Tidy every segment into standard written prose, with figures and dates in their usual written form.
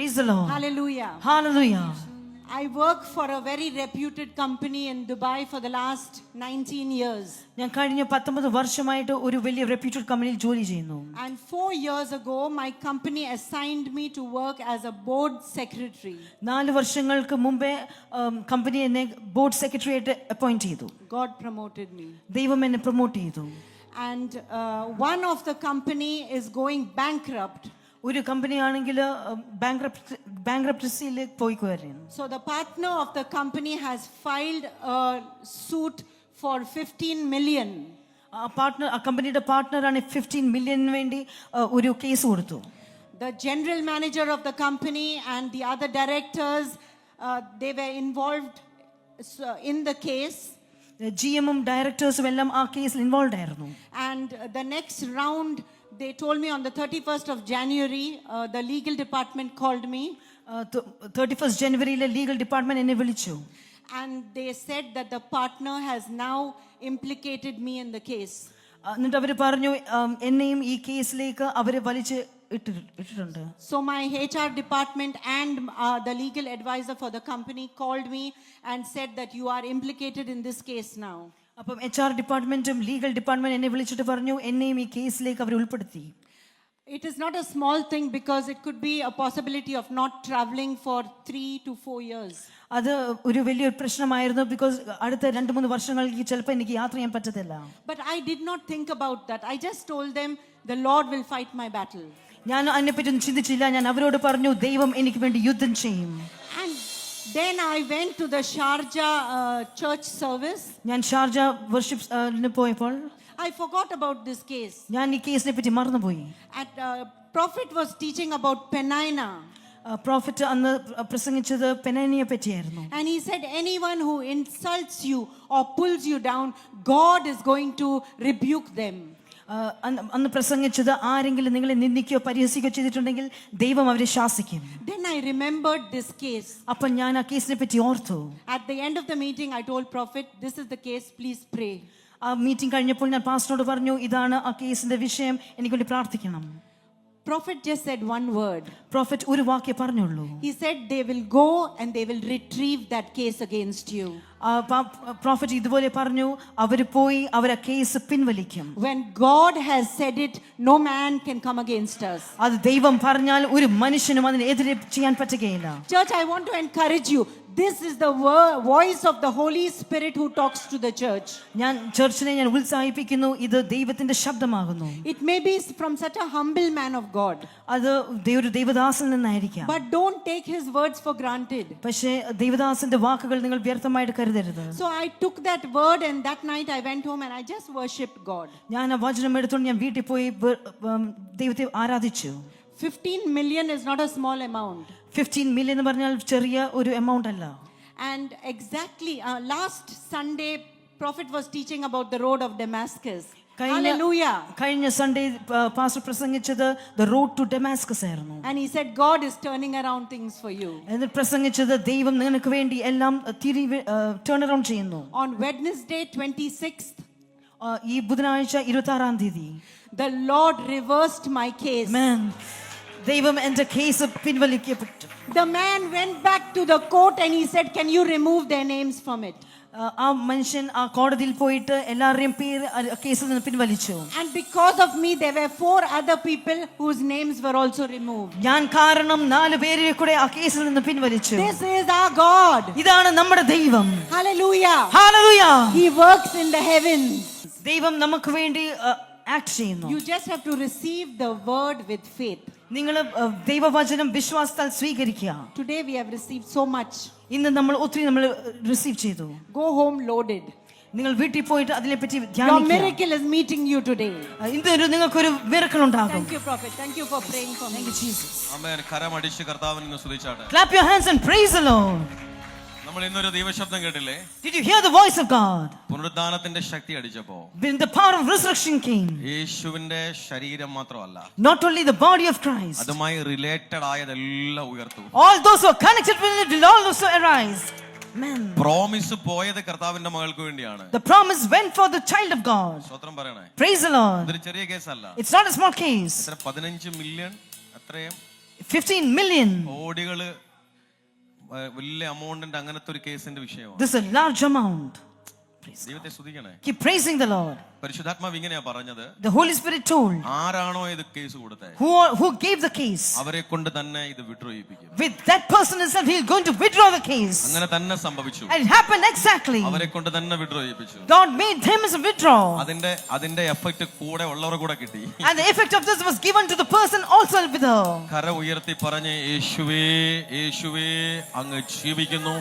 Praise the Lord. Hallelujah. Hallelujah. I work for a very reputed company in Dubai for the last 19 years. ഞാൻ കഴിഞ്ഞ 19 വർഷമായിട്ട് ഒരു വലിയ reputed കമ്പനിയിൽ ജോലി ചെയ്യുന്നു. And 4 years ago my company assigned me to work as a board secretary. 4 വർഷങ്ങൾക്ക് മുമ്പേ കമ്പനി എന്നെ ബോർഡ് സെക്രട്ടറി ആയിട്ട് അപ്പോയിന്റ് ചെയ്തു. God promoted me. ദൈവം എന്നെ പ്രൊമോട്ട് ചെയ്തു. And one of the company is going bankrupt. ഒരു കമ്പനി ആണെങ്കിൽ ബാങ്ക്രപ്റ്റസിയിൽ പോയിക്കുവായിരുന്നു. So the partner of the company has filed a suit for 15 million. ആ കമ്പനിയുടെ പാർട്ട്ണറാണ് 15 million വേണ്ടി ഒരു കേസ് കൊടുത്തു. The general manager of the company and the other directors they were involved in the case. GMും ഡയറക്ടേഴ്സും എല്ലാം ആ കേസിൽ involve ആയിരുന്നു. And the next round they told me on the 31st of January the legal department called me. 31st ജനുവരിയിലെ legal department എന്നെ വിളിച്ചു. And they said that the partner has now implicated me in the case. എന്നിട്ട് അവർ പറഞ്ഞു എന്നെയും ഈ കേസിലേക്ക് അവരെ വലിച്ച് ഇട്ടിട്ടുണ്ട്. So my HR department and the legal advisor for the company called me and said that you are implicated in this case now. അപ്പം HR ഡിപ്പാർട്ട്മെന്റും legal department എന്നെ വിളിച്ചിട്ട് പറഞ്ഞു എന്നെയും ഈ കേസിലേക്ക് അവർ ഉൾപ്പെടുത്തി. It is not a small thing because it could be a possibility of not traveling for 3 to 4 years. അത് ഒരു വലിയൊരു പ്രശ്നമായിരുന്നു ബിക്കോസ് അടുത്ത 2-3 വർഷങ്ങൾക്ക് ചിലപ്പോൾ എനിക്ക് യാത്ര ചെയ്യാൻ പറ്റത്തില്ല. But I did not think about that. I just told them the Lord will fight my battle. ഞാൻ അതിനെപ്പറ്റി ഒന്നും ചിന്തിച്ചില്ല. ഞാൻ അവരോട് പറഞ്ഞു ദൈവം എനിക്ക് വേണ്ടി യുദ്ധം ചെയ്യും. And then I went to the Sharjah church service. ഞാൻ ഷാർജ വർഷിപ്പിന് പോയപ്പോൾ I forgot about this case. ഞാൻ ഈ കേസിനെ പറ്റി മറന്നുപോയി. Prophet was teaching about Penina. Prophet അന്ന് പ്രസംഗിച്ചത് പെനൈനയെ പറ്റിയായിരുന്നു. And he said anyone who insults you or pulls you down, God is going to rebuke them. അന്ന് പ്രസംഗിച്ചത് ആരെങ്കിലും നിങ്ങളെ നിന്ദിക്കുകയോ പരിഹസിക്കുകയോ ചെയ്തിട്ടുണ്ടെങ്കിൽ ദൈവം അവരെ ശാസിക്കും. Then I remembered this case. അപ്പോൾ ഞാൻ ആ കേസിനെ പറ്റി ഓർത്തു. At the end of the meeting I told Prophet, this is the case, please pray. ആ മീറ്റിംഗ് കഴിഞ്ഞപ്പോൾ ഞാൻ പാസ്റ്ററോട് പറഞ്ഞു ഇതാണ് ആ കേസിന്റെ വിഷയം, എനിക്ക് വേണ്ടി പ്രാർത്ഥിക്കണം. Prophet just said one word. Prophet ഒരു വാക്കേ പറഞ്ഞുള്ളൂ. He said they will go and they will retrieve that case against you. Prophet ഇതുപോലെ പറഞ്ഞു അവർ പോയി അവർ ആ case പിൻവലിക്കും. When God has said it, no man can come against us. അത് ദൈവം പറഞ്ഞാൽ ഒരു മനുഷ്യനും അതിനെതിരെ ചെയ്യാൻ പറ്റുകയില്ല. Church, I want to encourage you. This is the voice of the Holy Spirit who talks to the church. ഞാൻ ചർച്ചിനെ ഞാൻ ഉത്സാഹിപ്പിക്കുന്നു, ഇത് ദൈവത്തിന്റെ ശബ്ദമാകുന്നു. It may be from such a humble man of God. അത് ഒരു ദൈവദാസനിൽ നിന്നായിരിക്കാം. But don't take his words for granted. പക്ഷേ ദൈവദാസന്റെ വാക്കുകൾ നിങ്ങൾ വ്യർത്ഥമായിട്ട് കരുതരുത്. So I took that word and that night I went home and I just worshipped God. ഞാൻ ആ വചനം എടുത്തുകൊണ്ട് ഞാൻ വീട്ടിൽ പോയി ദൈവത്തെ ആരാധിച്ചു. 15 million is not a small amount. 15 million എന്ന് പറഞ്ഞാൽ ചെറിയ ഒരു എമൗണ്ട് അല്ല. And exactly last Sunday Prophet was teaching about the road of Damascus. Hallelujah. കഴിഞ്ഞ സൺഡേ പാസ്റ്റർ പ്രസംഗിച്ചത് the road to Damascus ആയിരുന്നു. And he said God is turning around things for you. എന്നിട്ട് പ്രസംഗിച്ചത് ദൈവം നിനക്ക് വേണ്ടി എല്ലാം ടേൺ അറൗണ്ട് ചെയ്യുന്നു. On Wednesday 26th ഈ ബുധനാഴ്ച 26-ാം തീയതി the Lord reversed my case. Amen. ദൈവം എൻ്റെ case പിൻവലിക്കപ്പെട്ടു. The man went back to the court and he said, can you remove their names from it? ആ മനുഷ്യൻ ആ കോടതിയിൽ പോയിട്ട് എല്ലാവരുടെയും പേര് കേസിൽ നിന്ന് പിൻവലിച്ചു. And because of me there were 4 other people whose names were also removed. ഞാൻ കാരണം 4 പേരെ കൂടെ ആ കേസിൽ നിന്ന് പിൻവലിച്ചു. This is our God. ഇതാണ് നമ്മുടെ ദൈവം. Hallelujah. Hallelujah. He works in the heavens. ദൈവം നമുക്ക് വേണ്ടി ആക്ട് ചെയ്യുന്നു. You just have to receive the word with faith. നിങ്ങൾ ദൈവവചനം വിശ്വാസത്താൽ സ്വീകരിക്കുക. Today we have received so much. ഇന്ന് നമ്മൾ ഒത്തിരി റിസീവ് ചെയ്തു. Go home loaded. നിങ്ങൾ വീട്ടിൽ പോയിട്ട് അതിനെപ്പറ്റി Your ധ്യാനിക്കുക. miracle is meeting you today. ഇന്ന് നിങ്ങൾക്കൊരു മിറക്കിൾ ഉണ്ടാകും. Thank you prophet. Thank you for praying for me. Thank you Jesus. ആമേൻ. കരമടിച്ച് കർത്താവിനെ സ്തുതിച്ചാട്ടെ. Clap your hands and praise the Lord. നമ്മൾ ഇന്നൊരു ദൈവശബ്ദം കേട്ടില്ലേ? Did you hear the voice of God? പുനരുദ്ധാനത്തിന്റെ Shakti അടിച്ചപ്പോ When the power of resurrection came, യേശുവിന്റെ ശരീരം മാത്രമല്ല, not only the body of Christ, അതുമായി related ആയതെല്ലാം ഉയർത്തു. all those who are connected with it will also arise. Amen. Promise പോയത് കർത്താവിന്റെ മകൾക്ക് വേണ്ടിയാണ്. The promise went for the child of God. സ്തോത്രം പറയണേ. Praise the Lord. ഇതൊരു ചെറിയ കേസല്ല. It's not a small case. 15 million അത്രയും 15 million. കോടികള് വലിയ അമൗണ്ടിന്റെ അങ്ങനത്തെ ഒരു കേസിന്റെ വിഷയമാണ്. This is a large amount. ദൈവത്തെ സ്തുതിക്കണേ. Keep praising the Lord. പരിശുദ്ധാത്മാവ് ഇങ്ങനെയാ പറഞ്ഞത്, The Holy Spirit told, ആരാണോ ഇത് കേസ് കൊടുത്തത് who gave the case, അവരെ കൊണ്ട് തന്നെ ഇത് വിഡ്രോ ചെയ്യിപ്പിക്കും. with that person himself, he is going to withdraw the case. അങ്ങനെ തന്നെ സംഭവിച്ചു. And it happened exactly. അവരെ കൊണ്ട് തന്നെ വിഡ്രോ ചെയ്യിപ്പിച്ചു. God made him as a withdraw. അതിന്റെ എഫക്ട് കൂടെ ഉള്ളവർ കൂടെ കിട്ടി. And the effect of this was given to the person also with her. കര ഉയർത്തി പറഞ്ഞ്, യേശുവേ യേശുവേ അങ്ങ് ജീവിക്കുന്നു,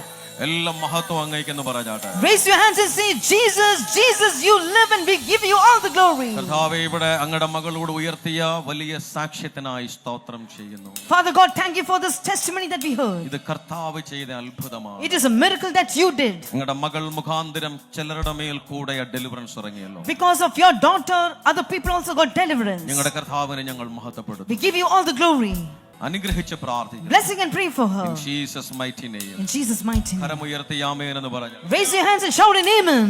എല്ലാം മഹത്വം അങ്ങേക്കെന്ന് പറഞ്ഞാട്ടെ. Raise your hands and say, Jesus, Jesus, you live and we give you all the glory. കർത്താവേ, ഇവിടെ അങ്ങയുടെ മകളോട് ഉയർത്തിയ വലിയ സാക്ഷ്യത്തിനായി സ്തോത്രം ചെയ്യുന്നു. Father God, thank you for this testimony that we heard. ഇത് കർത്താവ് ചെയ്ത അത്ഭുതമാണ്. It is a miracle that you did. അങ്ങയുടെ മകൾ മുഖാന്തരം ചിലരുടെ മേൽ കൂടെ deliverance ഇറങ്ങിയല്ലോ. Because of your daughter, other people also got deliverance. ഞങ്ങളുടെ കർത്താവിനെ ഞങ്ങൾ മഹത്വപ്പെടുത്തുന്നു. We give you all the glory. അനുഗ്രഹിച്ച് പ്രാർത്ഥിക്കുന്നു. Blessing and pray for her. In Jesus' mighty name. In Jesus' mighty name. കരമുയർത്തി ആമേൻ എന്ന് പറഞ്ഞു. Raise your hands and shout an amen.